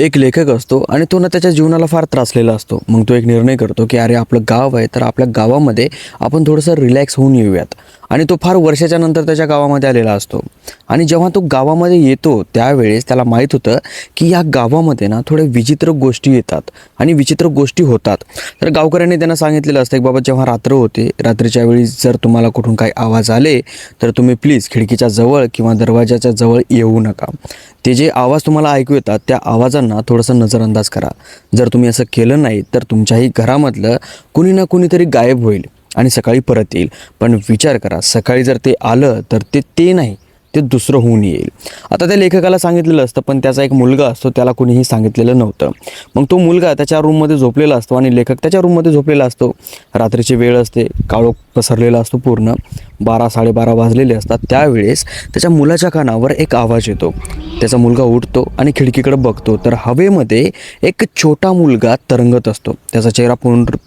एक लेखक असतो आणि तो ना त्याच्या जीवनाला फार त्रासलेला असतो. मग तो एक निर्णय करतो की अरे आपलं गाव आहे, तर आपल्या गावामध्ये आपण थोडंसं रिलॅक्स होऊन येऊयात. आणि तो फार वर्षाच्या नंतर त्याच्या गावामध्ये आलेला असतो. आणि जेव्हा तो गावामध्ये येतो त्यावेळेस त्याला माहीत होतं की या गावामध्ये ना थोड्या विचित्र गोष्टी येतात आणि विचित्र गोष्टी होतात. तर गावकऱ्यांनी त्यांना सांगितलेलं असतं की बाबा जेव्हा रात्र होते, रात्रीच्या वेळी जर तुम्हाला कुठून काही आवाज आले तर तुम्ही प्लीज खिडकीच्या जवळ किंवा दरवाजाच्या जवळ येऊ नका. ते जे आवाज तुम्हाला ऐकू येतात त्या आवाजांना थोडंसं नजरअंदाज करा. जर तुम्ही असं केलं नाही तर तुमच्याही घरामधलं कुणी ना कुणीतरी गायब होईल आणि सकाळी परत येईल. पण विचार करा, सकाळी जर ते आलं तर ते नाही, ते दुसरं होऊन येईल. आता त्या लेखकाला सांगितलेलं असतं, पण त्याचा एक मुलगा असतो, त्याला कुणीही सांगितलेलं नव्हतं. मग तो मुलगा त्याच्या रूममध्ये झोपलेला असतो आणि लेखक त्याच्या रूममध्ये झोपलेला असतो. रात्रीची वेळ असते, काळोख पसरलेला असतो, पूर्ण 12-12:30 वाजलेले असतात. त्यावेळेस त्याच्या मुलाच्या कानावर एक आवाज येतो. त्याचा मुलगा उठतो आणि खिडकीकडे बघतो, तर हवेमध्ये एक छोटा मुलगा तरंगत असतो. त्याचा चेहरा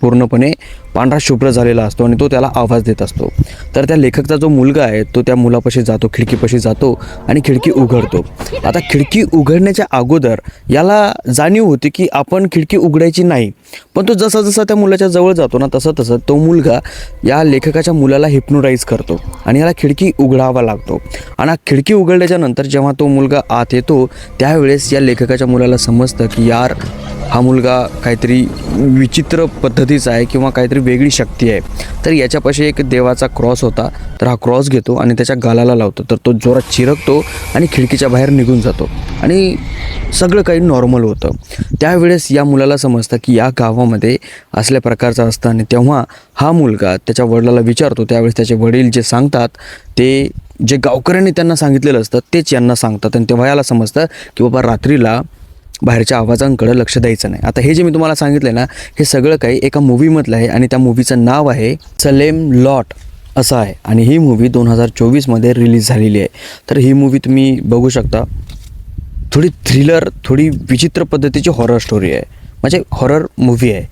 पूर्णपणे पांढरा शुभ्र झालेला असतो आणि तो त्याला आवाज देत असतो. तर त्या लेखकचा जो मुलगा आहे तो त्या मुलापाशी जातो, खिडकीपाशी जातो आणि खिडकी उघडतो. आता खिडकी उघडण्याच्या अगोदर याला जाणीव होती की आपण खिडकी उघडायची नाही. पण तो जसा जसा त्या मुलाच्या जवळ जातो ना, तसं तसं तो मुलगा या लेखकाच्या मुलाला हिप्नोटाईज करतो आणि याला खिडकी उघडावा लागतो. आणि खिडकी उघडल्याच्या नंतर जेव्हा तो मुलगा आत येतो त्यावेळेस या लेखकाच्या मुलाला समजतं की यार, हा मुलगा काहीतरी विचित्र पद्धतीचा आहे किंवा काहीतरी वेगळी शक्ती आहे. तर याच्यापाशी एक देवाचा क्रॉस होता, तर हा क्रॉस घेतो आणि त्याच्या गालाला लावतो. तर तो जोरात चिरकतो आणि खिडकीच्या बाहेर निघून जातो आणि सगळं काही नॉर्मल होतं. त्यावेळेस या मुलाला समजतं की या गावामध्ये असल्या प्रकारचं असतं. आणि तेव्हा हा मुलगा त्याच्या वडिलाला विचारतो. त्यावेळेस त्याचे वडील जे सांगतात ते जे गावकऱ्यांनी त्यांना सांगितलेलं असतं तेच यांना सांगतात. आणि तेव्हा याला समजतं की बाबा रात्रीला बाहेरच्या आवाजांकडे लक्ष द्यायचं नाही. आता हे जे मी तुम्हाला सांगितलं आहे ना, हे सगळं काही एका मूवीमधलं आहे आणि त्या मूवीचं नाव आहे सलेम लॉट असं आहे. आणि ही मूवी 2024मध्ये रिलीज झालेली आहे. तर ही मूवी तुम्ही बघू शकता. थोडी थ्रिलर, थोडी विचित्र पद्धतीची हॉरर स्टोरी आहे, म्हणजे हॉरर मूवी आहे.